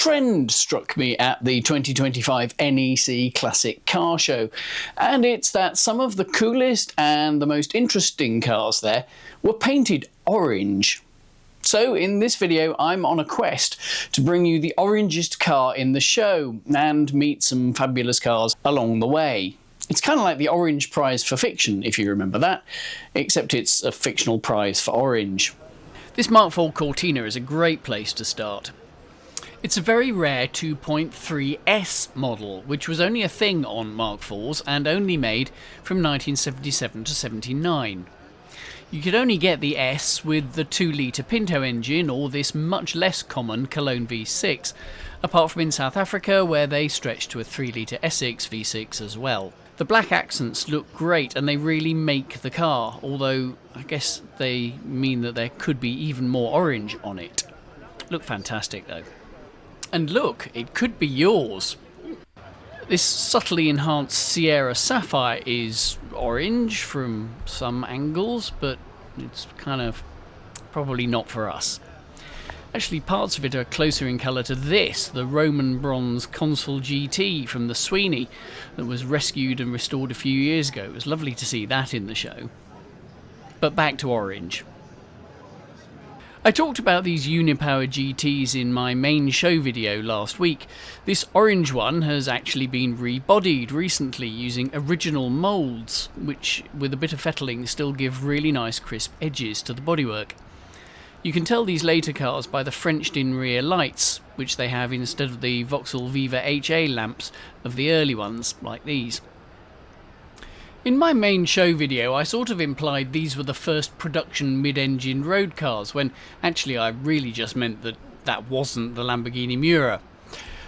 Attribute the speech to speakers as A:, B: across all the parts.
A: trend struck me at the 2025 NEC Classic Car Show, and it's that some of the coolest and the most interesting cars there were painted orange. So in this video I'm on a quest to bring you the orangest car in the show and meet some fabulous cars along the way. It's kind of like the Orange Prize for Fiction, if you remember that, except it's a fictional prize for orange. This Mark IV Cortina is a great place to start. It's a very rare 2.3S model, which was only a thing on Mark IVs and only made from 1977 to 79. You could only get the S with the 2-litre Pinto engine or this much less common Cologne V6, apart from in South Africa where they stretched to a 3-litre Essex V6 as well. The black accents look great and they really make the car, although I guess they mean that there could be even more orange on it. Look fantastic though. And look, it could be yours. This subtly enhanced Sierra Sapphire is orange from some angles, but it's kind of probably not for us. Actually, parts of it are closer in colour to this, the Roman Bronze Consul GT from the Sweeney that was rescued and restored a few years ago. It was lovely to see that in the show. But back to orange. I talked about these Unipower GTs in my main show video last week. This orange one has actually been rebodied recently using original moulds, which with a bit of fettling still give really nice crisp edges to the bodywork. You can tell these later cars by the Frenched-in rear lights, which they have instead of the Vauxhall Viva HA lamps of the early ones, like these. In my main show video I sort of implied these were the first production mid-engine road cars, when actually I really just meant that that wasn't the Lamborghini Miura.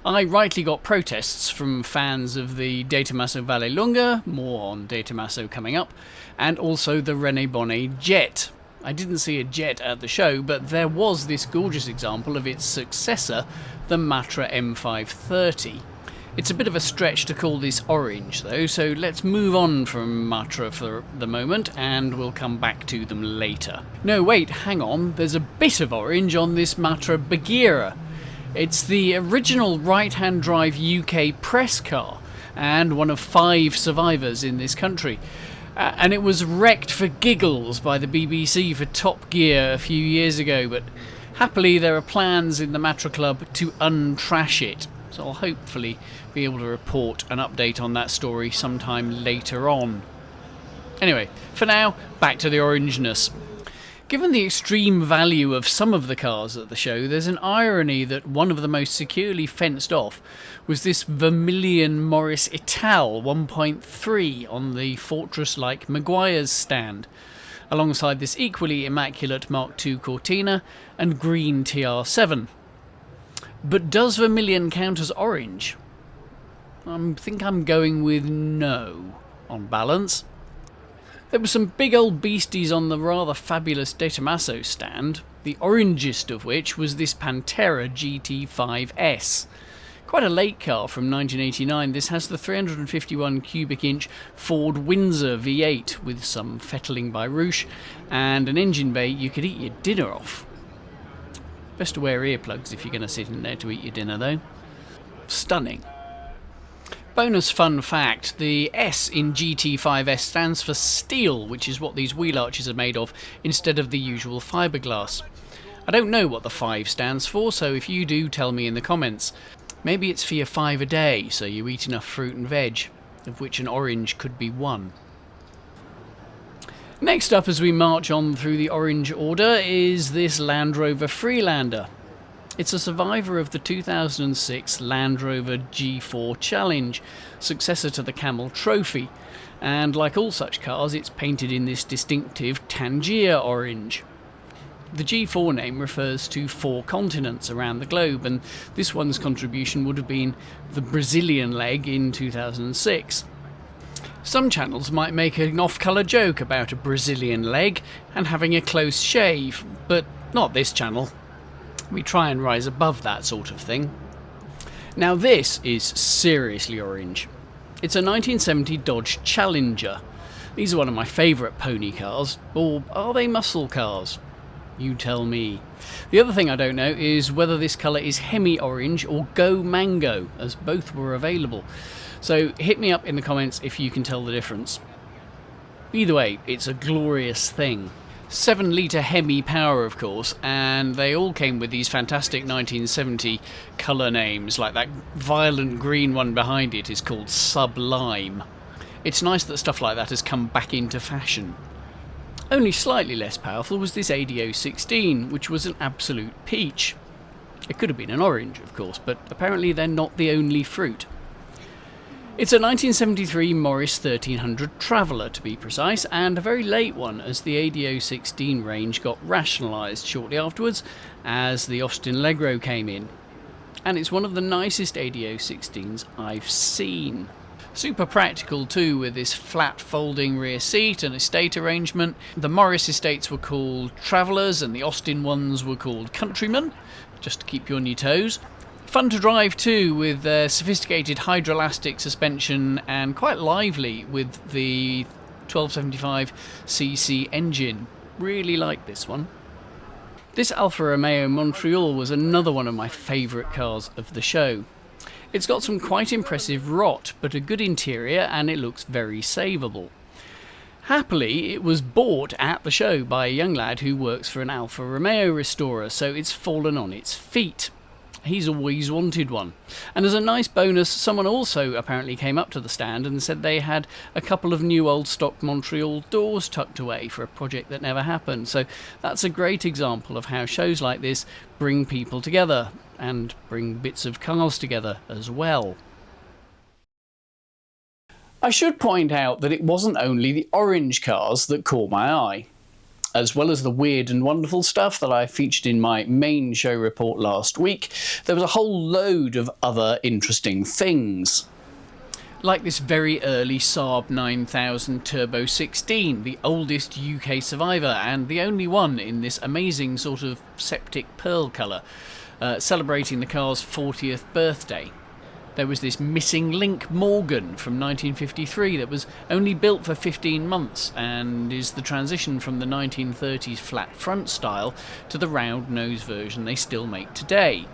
A: I rightly got protests from fans of the De Tomaso Vallelunga, more on De Tomaso coming up, and also the René Bonnet Jet. I didn't see a Jet at the show, but there was this gorgeous example of its successor, the Matra M530. It's a bit of a stretch to call this orange though, so let's move on from Matra for the moment and we'll come back to them later. No wait, hang on, there's a bit of orange on this Matra Bagheera. It's the original right-hand drive UK press car and one of 5 survivors in this country. And it was wrecked for giggles by the BBC for Top Gear a few years ago, but happily there are plans in the Matra Club to untrash it, so I'll hopefully be able to report an update on that story sometime later on. Anyway, for now, back to the orangeness. Given the extreme value of some of the cars at the show, there's an irony that one of the most securely fenced off was this Vermilion Morris Ital 1.3 on the fortress-like Maguire's stand, alongside this equally immaculate Mark II Cortina and green TR7. But does Vermilion count as orange? I think I'm going with no, on balance. There were some big old beasties on the rather fabulous De Tomaso stand, the orangest of which was this Pantera GT5S. Quite a late car from 1989, this has the 351 cubic inch Ford Windsor V8 with some fettling by Roush and an engine bay you could eat your dinner off. Best to wear earplugs if you're going to sit in there to eat your dinner though. Stunning. Bonus fun fact, the S in GT5S stands for steel, which is what these wheel arches are made of, instead of the usual fiberglass. I don't know what the 5 stands for, so if you do, tell me in the comments. Maybe it's for your 5 a day, so you eat enough fruit and veg, of which an orange could be one. Next up as we march on through the orange order is this Land Rover Freelander. It's a survivor of the 2006 Land Rover G4 Challenge, successor to the Camel Trophy, and like all such cars it's painted in this distinctive Tangier orange. The G4 name refers to 4 continents around the globe, and this one's contribution would have been the Brazilian leg in 2006. Some channels might make an off-colour joke about a Brazilian leg and having a close shave, but not this channel. We try and rise above that sort of thing. Now this is seriously orange. It's a 1970 Dodge Challenger. These are one of my favourite pony cars, or are they muscle cars? You tell me. The other thing I don't know is whether this colour is Hemi-Orange or Go Mango, as both were available. So hit me up in the comments if you can tell the difference. Either way, it's a glorious thing. 7-litre Hemi power, of course, and they all came with these fantastic 1970 colour names, like that violent green one behind it is called Sublime. It's nice that stuff like that has come back into fashion. Only slightly less powerful was this AD016, which was an absolute peach. It could have been an orange, of course, but apparently they're not the only fruit. It's a 1973 Morris 1300 Traveller, to be precise, and a very late one, as the AD016 range got rationalised shortly afterwards as the Austin Allegro came in. And it's one of the nicest AD016s I've seen. Super practical too, with this flat folding rear seat and estate arrangement. The Morris estates were called Travellers and the Austin ones were called Countrymen, just to keep you on your toes. Fun to drive too, with sophisticated hydroelastic suspension and quite lively with the 1275cc engine. Really like this one. This Alfa Romeo Montreal was another one of my favourite cars of the show. It's got some quite impressive rot, but a good interior and it looks very savable. Happily, it was bought at the show by a young lad who works for an Alfa Romeo restorer, so it's fallen on its feet. He's always wanted one. And as a nice bonus, someone also apparently came up to the stand and said they had a couple of new old stock Montreal doors tucked away for a project that never happened. So that's a great example of how shows like this bring people together and bring bits of cars together as well. I should point out that it wasn't only the orange cars that caught my eye. As well as the weird and wonderful stuff that I featured in my main show report last week, there was a whole load of other interesting things. Like this very early Saab 9000 Turbo 16, the oldest UK survivor and the only one in this amazing sort of septic pearl colour, celebrating the car's 40th birthday. There was this missing link Morgan from 1953 that was only built for 15 months and is the transition from the 1930s flat front style to the round nose version they still make today.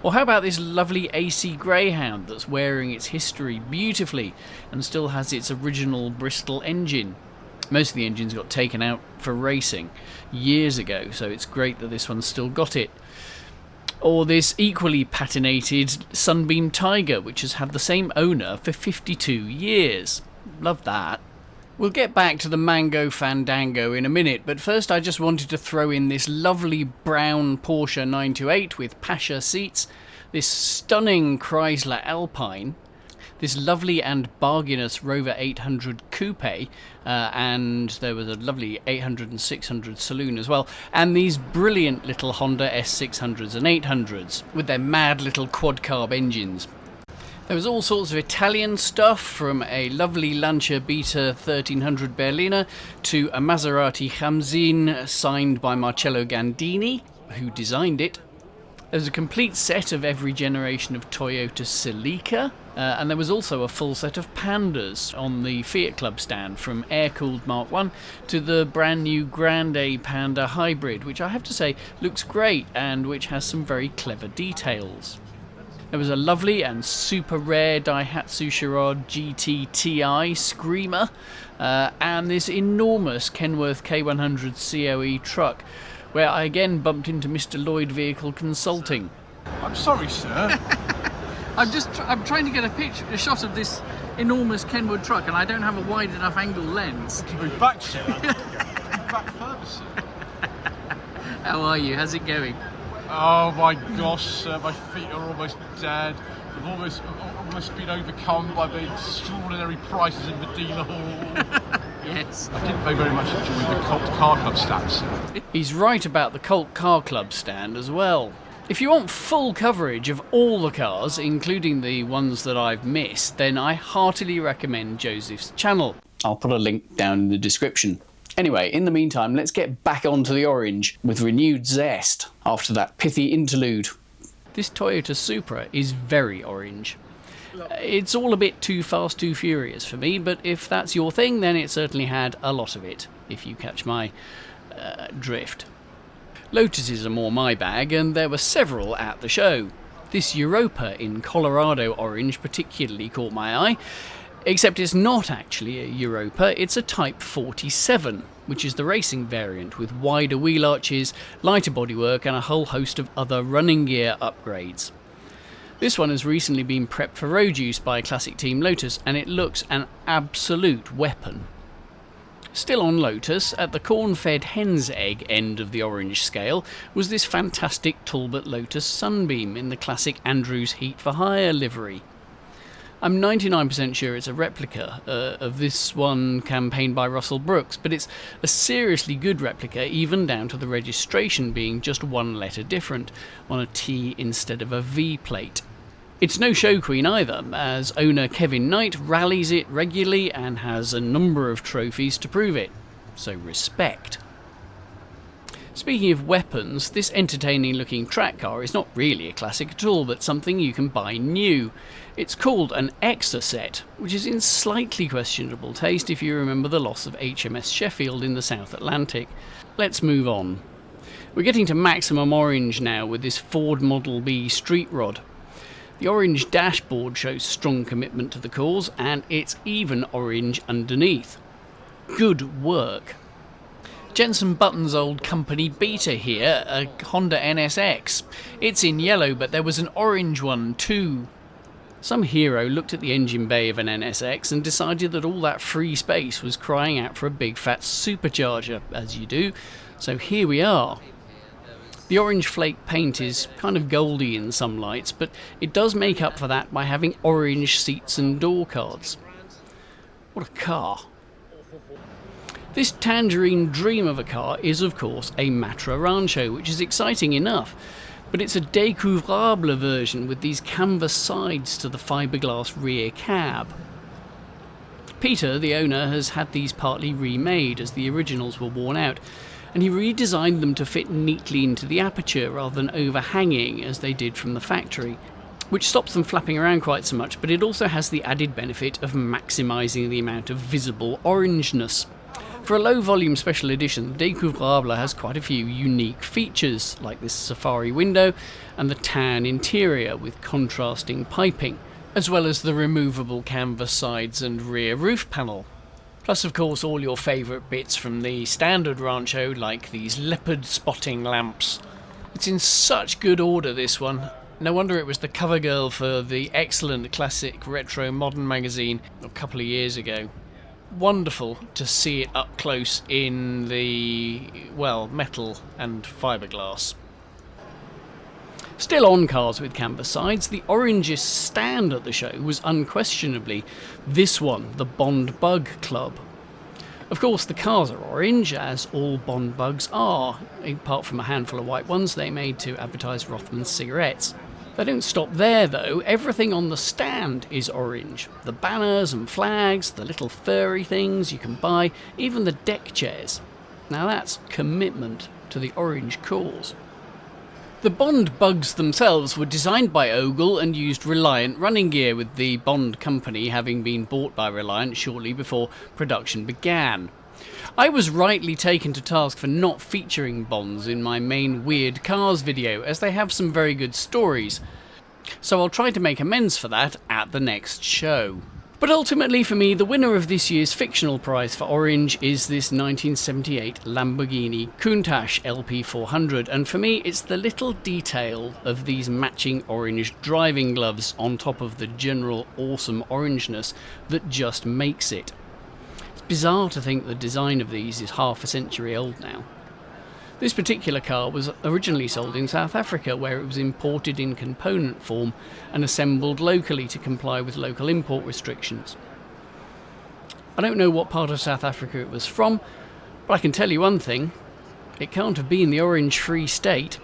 A: Or how about this lovely AC Greyhound that's wearing its history beautifully and still has its original Bristol engine. Most of the engines got taken out for racing years ago, so it's great that this one's still got it. Or this equally patinated Sunbeam Tiger, which has had the same owner for 52 years. Love that. We'll get back to the Mango Fandango in a minute, but first I just wanted to throw in this lovely brown Porsche 928 with Pasha seats, this stunning Chrysler Alpine, this lovely and bargainous Rover 800 Coupe, and there was a lovely 800 and 600 saloon as well, and these brilliant little Honda S600s and 800s with their mad little quad-carb engines. There was all sorts of Italian stuff, from a lovely Lancia Beta 1300 Berliner to a Maserati Hamzin signed by Marcello Gandini, who designed it. There's a complete set of every generation of Toyota Celica, and there was also a full set of Pandas on the Fiat Club stand, from air-cooled Mark 1 to the brand new Grande Panda Hybrid, which I have to say looks great and which has some very clever details. There was a lovely and super rare Daihatsu Charade GT TI Screamer, and this enormous Kenworth K100 COE truck, where I again bumped into Mr. Lloyd Vehicle Consulting.
B: I'm sorry, sir.
C: I'm trying to get a shot of this enormous Kenwood truck, and I don't have a wide enough angle lens.
B: To move back, sir. Move back further, sir.
C: How are you? How's it going?
B: Oh my gosh, sir, my feet are almost dead. I've almost been overcome by the extraordinary prices in Medina Hall.
C: Yes.
B: I didn't very much enjoy the Colt Car Club stand, sir.
A: He's right about the Colt Car Club stand as well. If you want full coverage of all the cars, including the ones that I've missed, then I heartily recommend Joseph's channel. I'll put a link down in the description. Anyway, in the meantime, let's get back onto the orange with renewed zest after that pithy interlude. This Toyota Supra is very orange. It's all a bit too fast, too furious for me, but if that's your thing, then it certainly had a lot of it, if you catch my drift. Lotuses are more my bag, and there were several at the show. This Europa in Colorado orange particularly caught my eye, except it's not actually a Europa, it's a Type 47, which is the racing variant with wider wheel arches, lighter bodywork and a whole host of other running gear upgrades. This one has recently been prepped for road use by Classic Team Lotus, and it looks an absolute weapon. Still on Lotus, at the corn-fed hen's egg end of the orange scale, was this fantastic Talbot Lotus Sunbeam in the classic Andrews Heat for Hire livery. I'm 99% sure it's a replica of this one campaigned by Russell Brooks, but it's a seriously good replica, even down to the registration being just one letter different, on a T instead of a V plate. It's no show queen either, as owner Kevin Knight rallies it regularly and has a number of trophies to prove it, so respect. Speaking of weapons, this entertaining looking track car is not really a classic at all, but something you can buy new. It's called an Exa set, which is in slightly questionable taste if you remember the loss of HMS Sheffield in the South Atlantic. Let's move on. We're getting to maximum orange now with this Ford Model B street rod. The orange dashboard shows strong commitment to the cause, and it's even orange underneath. Good work. Jensen Button's old company Beta here, a Honda NSX. It's in yellow, but there was an orange one too. Some hero looked at the engine bay of an NSX and decided that all that free space was crying out for a big fat supercharger, as you do, so here we are. The orange flake paint is kind of goldy in some lights, but it does make up for that by having orange seats and door cards. What a car. This tangerine dream of a car is of course a Matra Rancho, which is exciting enough, but it's a découvrable version with these canvas sides to the fiberglass rear cab. Peter, the owner, has had these partly remade as the originals were worn out, and he redesigned them to fit neatly into the aperture rather than overhanging as they did from the factory, which stops them flapping around quite so much, but it also has the added benefit of maximising the amount of visible orangeness. For a low volume special edition, the Découvrable has quite a few unique features, like this safari window and the tan interior with contrasting piping, as well as the removable canvas sides and rear roof panel. Plus, of course, all your favourite bits from the standard Rancho, like these leopard spotting lamps. It's in such good order, this one. No wonder it was the cover girl for the excellent classic Retro Modern magazine a couple of years ago. Wonderful to see it up close in the, well, metal and fiberglass. Still on cars with canvas sides, the orangest stand at the show was unquestionably this one, the Bond Bug Club. Of course, the cars are orange, as all Bond Bugs are, apart from a handful of white ones they made to advertise Rothmans cigarettes. They don't stop there though, everything on the stand is orange. The banners and flags, the little furry things you can buy, even the deck chairs. Now that's commitment to the orange cause. The Bond Bugs themselves were designed by Ogle and used Reliant running gear, with the Bond company having been bought by Reliant shortly before production began. I was rightly taken to task for not featuring Bonds in my main Weird Cars video, as they have some very good stories, so I'll try to make amends for that at the next show. But ultimately for me, the winner of this year's fictional prize for Orange is this 1978 Lamborghini Countach LP400, and for me it's the little detail of these matching orange driving gloves on top of the general awesome orangeness that just makes it. It's bizarre to think the design of these is half a century old now. This particular car was originally sold in South Africa, where it was imported in component form and assembled locally to comply with local import restrictions. I don't know what part of South Africa it was from, but I can tell you one thing: it can't have been the Orange Free State.